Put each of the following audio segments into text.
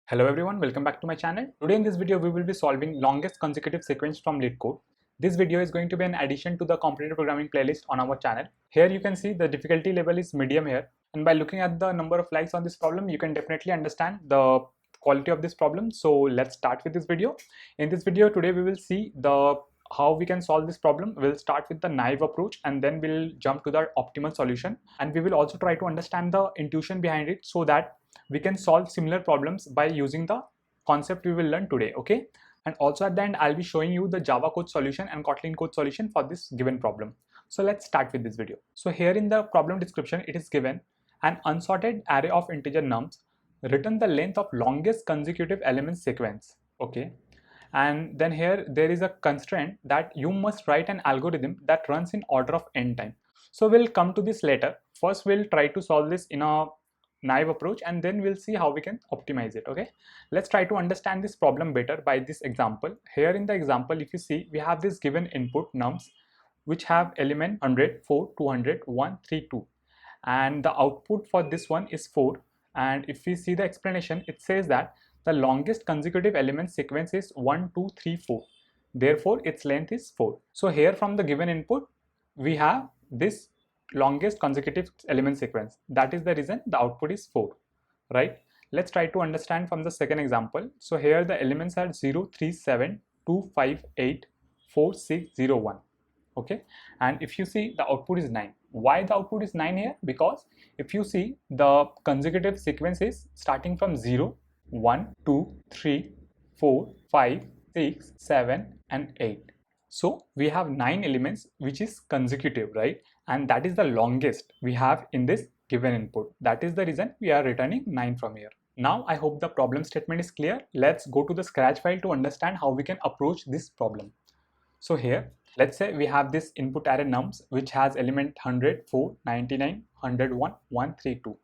Hello everyone, welcome back to my channel. Today in this video we will be solving longest consecutive sequence from LeetCode. This video is going to be an addition to the competitive programming playlist on our channel. Here you can see the difficulty level is medium here, and by looking at the number of likes on this problem you can definitely understand the quality of this problem. So let's start with this video. In this video today we will see how we can solve this problem. We'll start with the naive approach and then we'll jump to the optimal solution, and we will also try to understand the intuition behind it so that we can solve similar problems by using the concept we will learn today. Okay, and also at the end I'll be showing you the Java code solution and Kotlin code solution for this given problem. So let's start with this video. So here in the problem description it is given an unsorted array of integer nums, return the length of longest consecutive element sequence. Okay, and then here there is a constraint that you must write an algorithm that runs in order of n time. So we'll come to this later. First we'll try to solve this in a naive approach and then we'll see how we can optimize it. Okay, let's try to understand this problem better by this example. Here in the example, if you see, we have this given input nums which have element 100, 4, 200, 1, 3, 2, and the output for this one is 4. And if we see the explanation, it says that the longest consecutive element sequence is 1, 2, 3, 4, therefore its length is 4. So here from the given input we have this longest consecutive element sequence. That is the reason the output is 4, right? Let's try to understand from the second example. So here the elements are 0, 3, 7, 2, 5, 8, 4, 6, 0, 1. Okay, and if you see the output is 9. Why the output is 9 here? Because if you see the consecutive sequence is starting from 0, 1, 2, 3, 4, 5, 6, 7 and 8. So we have 9 elements which is consecutive, right? And that is the longest we have in this given input. That is the reason we are returning 9 from here. Now I hope the problem statement is clear. Let's go to the Scratch file to understand how we can approach this problem. So here, let's say we have this input array nums which has element 100, 4, 99, 101, 132.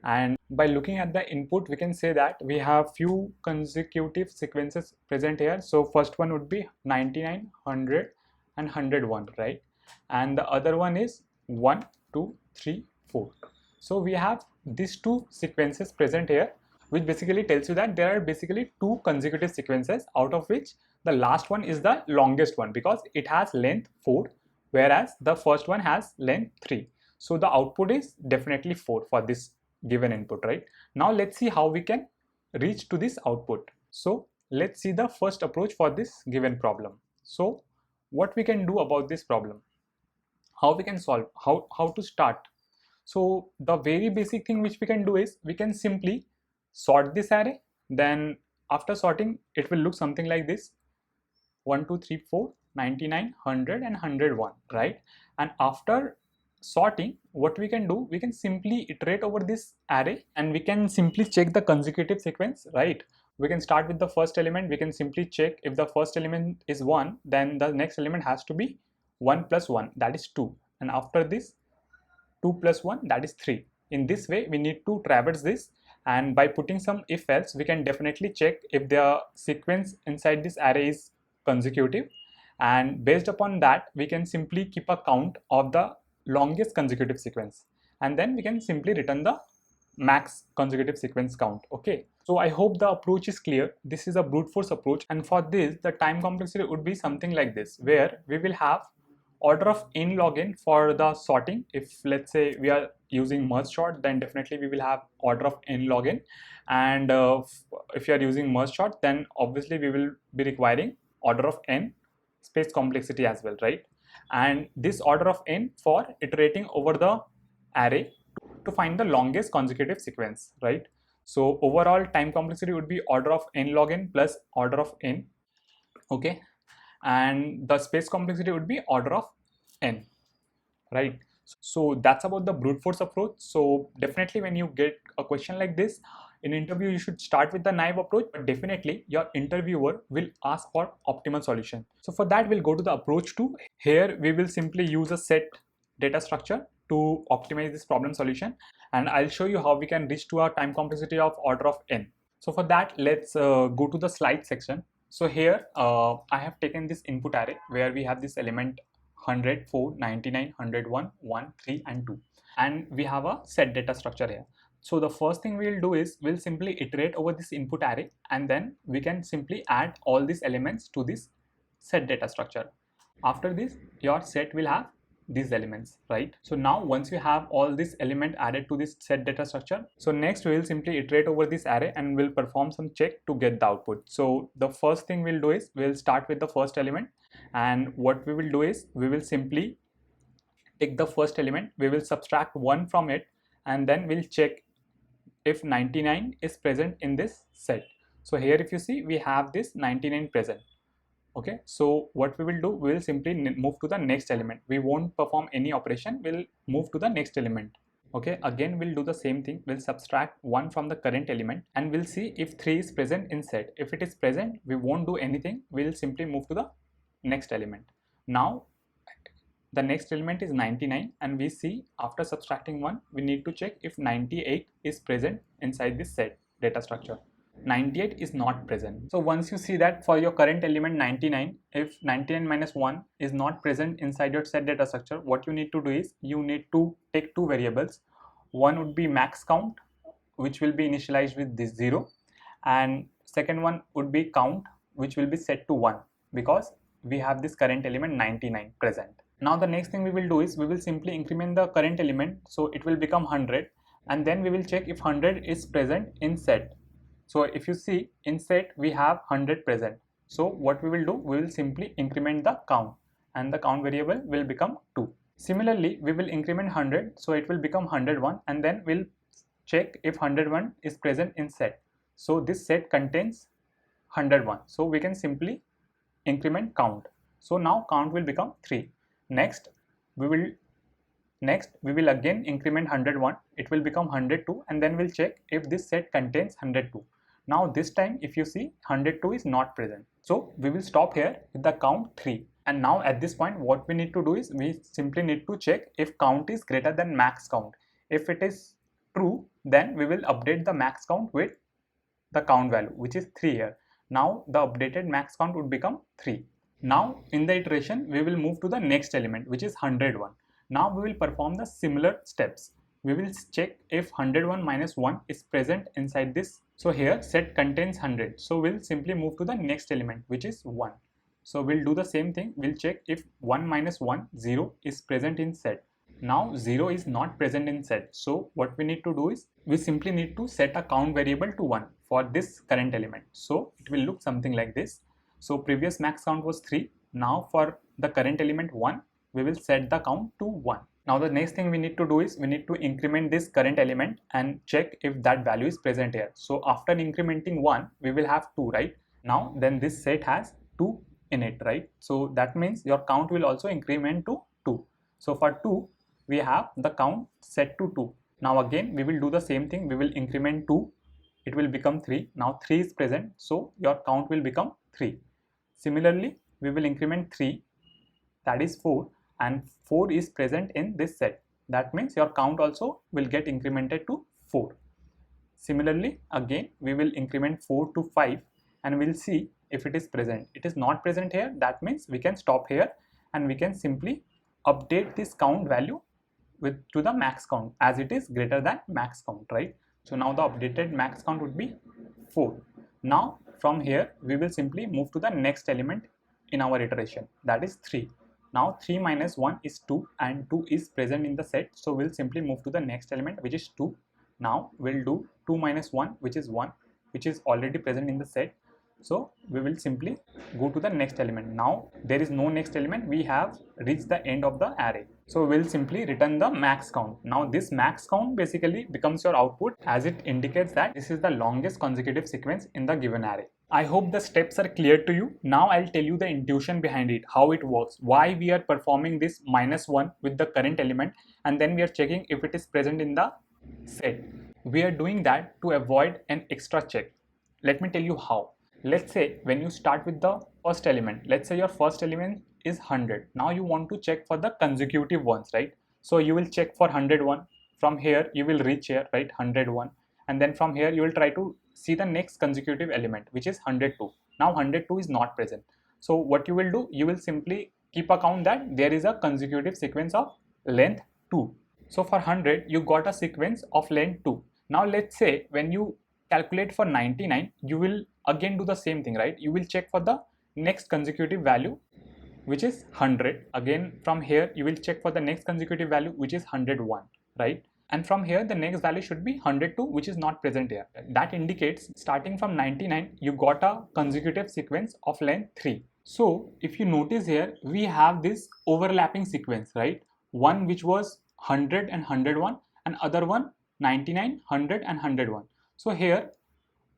And by looking at the input, we can say that we have few consecutive sequences present here. So first one would be 99, 100 and 101, right? And the other one is 1, 2, 3, 4. So we have these two sequences present here, which basically tells you that there are basically two consecutive sequences, out of which the last one is the longest one because it has length 4, whereas the first one has length 3. So the output is definitely 4 for this given input, right? Now let's see how we can reach to this output. So let's see the first approach for this given problem. So what we can do about this problem, how we can solve, how to start. So the very basic thing which we can do is we can simply sort this array. Then after sorting it will look something like this: 1, 2, 3, 4, 99, 100 and 101, right? And after sorting, what we can do, we can simply iterate over this array and we can simply check the consecutive sequence, right? We can start with the first element. We can simply check if the first element is 1, then the next element has to be 1 plus 1, that is 2, and after this 2 plus 1, that is 3. In this way we need to traverse this, and by putting some if else we can definitely check if the sequence inside this array is consecutive, and based upon that we can simply keep a count of the longest consecutive sequence, and then we can simply return the max consecutive sequence count. Okay, so I hope the approach is clear. This is a brute force approach, and for this the time complexity would be something like this, where we will have order of n log n for the sorting. If let's say we are using merge sort, then definitely we will have order of n log n, and if you are using merge sort, then obviously we will be requiring order of n space complexity as well, right? And this order of n for iterating over the array to find the longest consecutive sequence, right? So overall time complexity would be order of n log n plus order of n. Okay, and the space complexity would be order of n, right? So that's about the brute force approach. So definitely when you get a question like this in interview, you should start with the naive approach, but definitely your interviewer will ask for optimal solution. So for that we'll go to the approach 2. Here we will simply use a set data structure to optimize this problem solution, and I'll show you how we can reach to a time complexity of order of n. So for that let's go to the slide section. So here I have taken this input array where we have this element 100, 4, 99, 101, 1, 3 and 2, and we have a set data structure here. So the first thing we'll do is we'll simply iterate over this input array, and then we can simply add all these elements to this set data structure. After this, your set will have these elements, right? So now once you have all this element added to this set data structure, so next we will simply iterate over this array and we'll perform some check to get the output. So the first thing we'll do is we'll start with the first element, and what we will do is we will simply take the first element, we will subtract 1 from it, and then we'll check if 99 is present in this set. So here if you see, we have this 99 present. Okay, so what we will do, we will simply move to the next element. We won't perform any operation, we'll move to the next element. Okay, again we'll do the same thing. We'll subtract 1 from the current element and we'll see if 3 is present in set. If it is present, we won't do anything, we'll simply move to the next element. Now the next element is 99, and we see after subtracting 1, we need to check if 98 is present inside this set data structure. 98 is not present. So once you see that for your current element 99, if 99 minus 1 is not present inside your set data structure, what you need to do is you need to take two variables. One would be max count, which will be initialized with this 0, and second one would be count, which will be set to 1 because we have this current element 99 present. Now the next thing we will do is we will simply increment the current element, so it will become 100, and then we will check if 100 is present in set. So if you see in set we have 100 present. So what we will do, we will simply increment the count, and the count variable will become 2. Similarly, we will increment 100, so it will become 101, and then we'll check if 101 is present in set. So this set contains 101, so we can simply increment count. So now count will become 3. Next we will again increment 101, it will become 102, and then we'll check if this set contains 102. Now this time if you see, 102 is not present, so we will stop here with the count 3. And now at this point what we need to do is we simply need to check if count is greater than max count. If it is true, then we will update the max count with the count value, which is 3 here. Now the updated max count would become 3. Now in the iteration we will move to the next element, which is 101. Now we will perform the similar steps. We will check if 101 minus 1 is present inside this. So here set contains 100, so we'll simply move to the next element, which is 1. So we'll do the same thing. We'll check if 1 minus 1, 0 is present in set. Now 0 is not present in set, so what we need to do is we simply need to set a count variable to 1 for this current element. So it will look something like this. So previous max count was 3. Now for the current element 1, we will set the count to 1. Now the next thing we need to do is we need to increment this current element and check if that value is present here. So after incrementing 1, we will have 2, right? Now then this set has 2 in it, right? So that means your count will also increment to 2. So for 2, we have the count set to 2. Now again we will do the same thing. We will increment 2, it will become 3. Now 3 is present, so your count will become 3. Similarly, we will increment 3, that is 4, and 4 is present in this set. That means your count also will get incremented to 4. Similarly, again we will increment 4 to 5 and we'll see if it is present. It is not present here, that means we can stop here and we can simply update this count value to the max count as it is greater than max count, right? So now the updated max count would be 4. Now from here we will simply move to the next element in our iteration, that is 3. Now 3 minus 1 is 2 and 2 is present in the set, so we'll simply move to the next element, which is 2. Now we'll do 2 minus 1, which is 1, which is already present in the set. So we will simply go to the next element. Now there is no next element, we have reached the end of the array. So we'll simply return the max count. Now this max count basically becomes your output, as it indicates that this is the longest consecutive sequence in the given array. I hope the steps are clear to you. Now I'll tell you the intuition behind it, how it works, why we are performing this -1 with the current element, and then we are checking if it is present in the set. We are doing that to avoid an extra check. Let me tell you how. Let's say when you start with the first element, let's say your first element is 100. Now you want to check for the consecutive ones, right? So you will check for 101. From here you will reach here, right? 101, and then from here you will try to see the next consecutive element, which is 102. Now 102 is not present. So what you will do, you will simply keep a count that there is a consecutive sequence of length 2. So for 100 you got a sequence of length 2. Now let's say when you calculate for 99, you will again do the same thing, right? You will check for the next consecutive value, which is 100. Again from here you will check for the next consecutive value, which is 101, right? And from here the next value should be 102, which is not present here. That indicates starting from 99 you got a consecutive sequence of length 3. So if you notice here, we have this overlapping sequence, right? One which was 100 and 101, and other one 99, 100 and 101. So here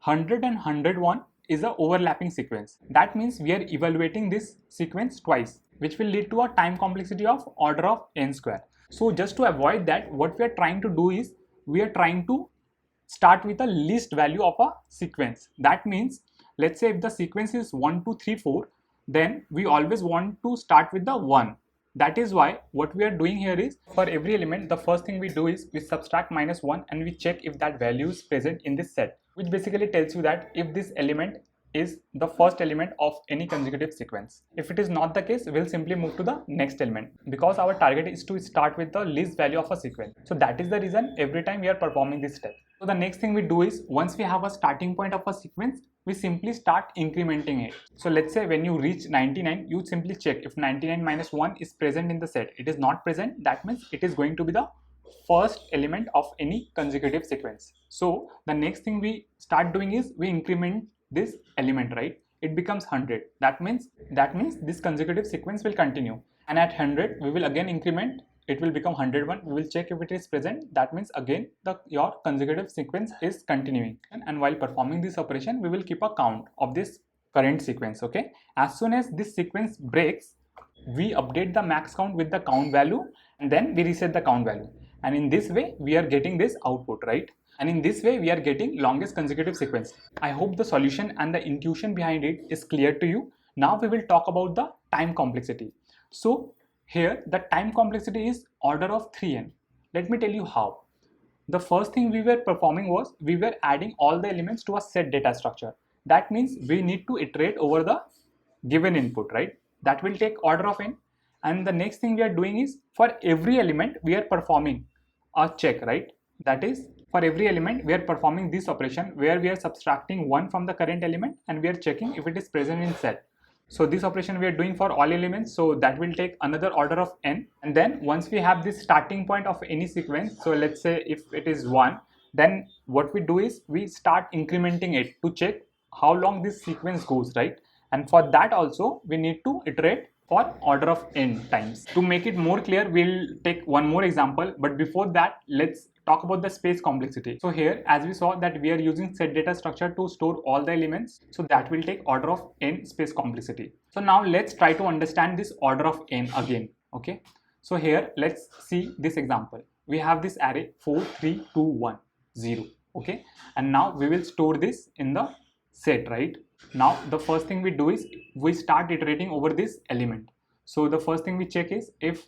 100 and 101 is a overlapping sequence. That means we are evaluating this sequence twice, which will lead to a time complexity of order of n square. So just to avoid that, what we are trying to do is we are trying to start with a least value of a sequence. That means let's say if the sequence is 1 2 3 4, then we always want to start with the 1. That is why what we are doing here is, for every element, the first thing we do is we subtract -1 and we check if that value is present in this set, which basically tells you that if this element is the first element of any consecutive sequence. If it is not the case, we'll simply move to the next element, because our target is to start with the least value of a sequence. So that is the reason every time we are performing this step. So the next thing we do is, once we have a starting point of a sequence, we simply start incrementing it. So let's say when you reach 99, you simply check if 99 minus 1 is present in the set. It is not present, that means it is going to be the first element of any consecutive sequence. So the next thing we start doing is we increment this element, right? It becomes 100. That means this consecutive sequence will continue, and at 100 we will again increment. It will become 101. We will check if it is present. That means again your consecutive sequence is continuing, and while performing this operation we will keep a count of this current sequence. Okay, as soon as this sequence breaks, we update the max count with the count value, and then we reset the count value, and in this way we are getting this output, right? And in this way we are getting longest consecutive sequence. I hope the solution and the intuition behind it is clear to you. Now we will talk about the time complexity. So here the time complexity is order of 3n. Let me tell you how. The first thing we were performing was we were adding all the elements to a set data structure. That means we need to iterate over the given input, right? That will take order of n. And the next thing we are doing is, for every element we are performing a check, right? That is, for every element we are performing this operation where we are subtracting 1 from the current element and we are checking if it is present in set. So this operation we are doing for all elements, so that will take another order of n. And then once we have this starting point of any sequence, so let's say if it is 1, then what we do is we start incrementing it to check how long this sequence goes, right? And for that also we need to iterate for order of n times. To make it more clear, we'll take one more example, but before that let's talk about the space complexity. So here, as we saw that we are using set data structure to store all the elements, so that will take order of n space complexity. So now let's try to understand this order of n again. Okay, so here let's see this example. We have this array 4 3 2 1 0. Okay, and now we will store this in the set, right? Now the first thing we do is we start iterating over this element. So the first thing we check is if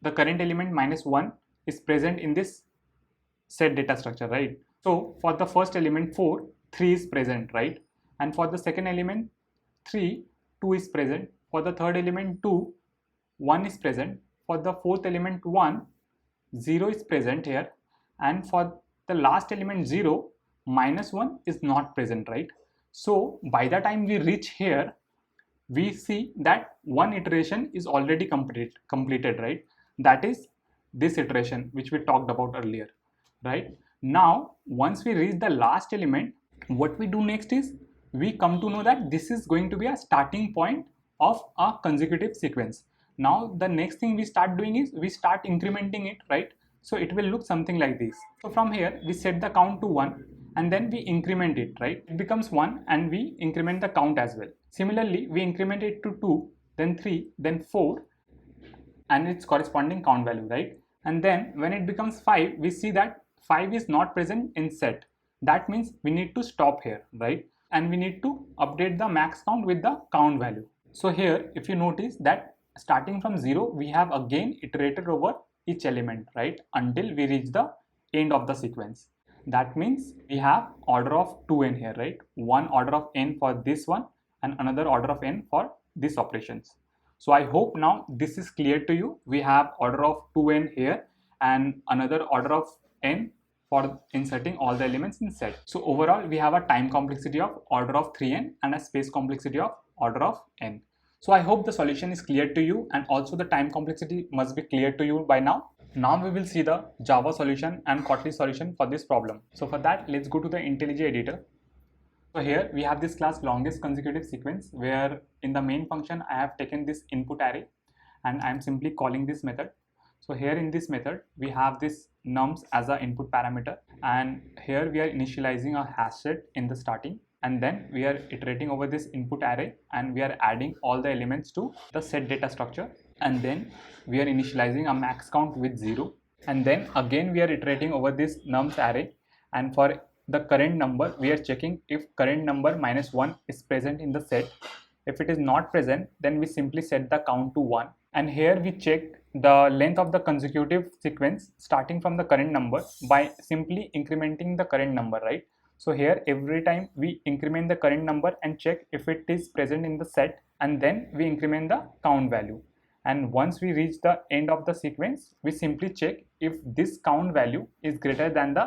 the current element -1 is present in this set data structure, right? So for the first element 4, 3 is present, right? And for the second element 3, 2 is present. For the third element 2, 1 is present. For the fourth element 1, 0 is present here. And for the last element 0, -1 is not present, right? So by the time we reach here, we see that one iteration is already completed, right? That is this iteration which we talked about earlier, right? Now once we reach the last element, what we do next is we come to know that this is going to be a starting point of a consecutive sequence. Now the next thing we start doing is we start incrementing it, right? So it will look something like this. So from here we set the count to 1 and then we increment it, right? It becomes 1 and we increment the count as well. Similarly, we increment it to 2, then 3, then 4 and its corresponding count value, right? And then when it becomes 5, we see that 5 is not present in set. That means we need to stop here, right? And we need to update the max count with the count value. So here, if you notice that starting from 0, we have again iterated over each element, right? Until we reach the end of the sequence. That means we have order of 2n here, right? One order of n for this one and another order of n for these operations. So I hope now this is clear to you. We have order of 2n here and another order of n for inserting all the elements in set. So overall, we have a time complexity of order of 3n and a space complexity of order of n. So I hope the solution is clear to you, and also the time complexity must be clear to you by now. Now we will see the Java solution and Kotlin solution for this problem. So for that, let's go to the IntelliJ editor. So here we have this class longest consecutive sequence, where in the main function I have taken this input array and I am simply calling this method. So here in this method we have this nums as an input parameter, and here we are initializing a hash set in the starting, and then we are iterating over this input array and we are adding all the elements to the set data structure, and then we are initializing a max count with 0, and then again we are iterating over this nums array, and for the current number we are checking if current number -1 is present in the set. If it is not present, then we simply set the count to 1, and here we check the length of the consecutive sequence starting from the current number by simply incrementing the current number, right? So here every time we increment the current number and check if it is present in the set, and then we increment the count value, and once we reach the end of the sequence we simply check if this count value is greater than the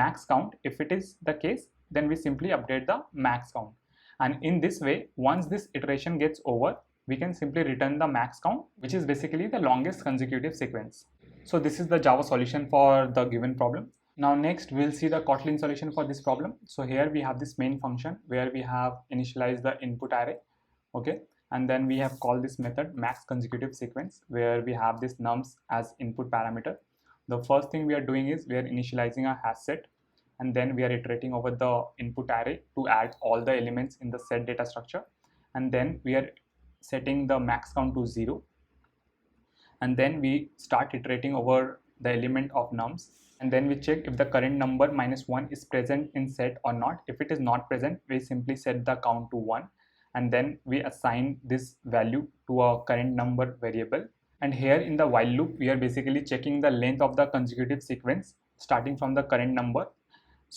max count. If it is the case, then we simply update the max count, and in this way, once this iteration gets over, we can simply return the max count, which is basically the longest consecutive sequence. So this is the Java solution for the given problem. Now next we'll see the Kotlin solution for this problem. So here we have this main function where we have initialized the input array, okay, and then we have called this method max consecutive sequence, where we have this nums as input parameter. The first thing we are doing is we are initializing a hash set, and then we are iterating over the input array to add all the elements in the set data structure, and then we are setting the max count to 0, and then we start iterating over the element of nums, and then we check if the current number -1 is present in set or not. If it is not present, we simply set the count to 1, and then we assign this value to a current number variable. And here in the while loop, we are basically checking the length of the consecutive sequence starting from the current number.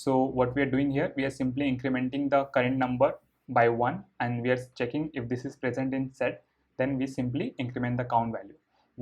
So what we are doing here, we are simply incrementing the current number by 1, and we are checking if this is present in set, then we simply increment the count value.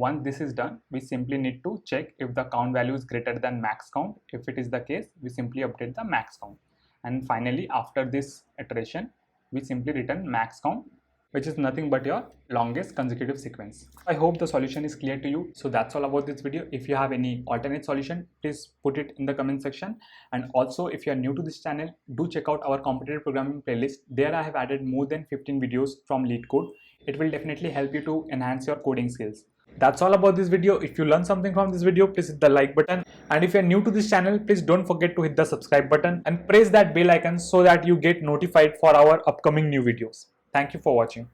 Once this is done, we simply need to check if the count value is greater than max count. If it is the case, we simply update the max count, and finally after this iteration we simply return max count, which is nothing but your longest consecutive sequence. I hope the solution is clear to you. So that's all about this video. If you have any alternate solution, please put it in the comment section. And also, if you are new to this channel, do check out our competitive programming playlist. There I have added more than 15 videos from LeetCode. It will definitely help you to enhance your coding skills. That's all about this video. If you learned something from this video, please hit the like button. And if you're new to this channel, please don't forget to hit the subscribe button and press that bell icon so that you get notified for our upcoming new videos. Thank you for watching.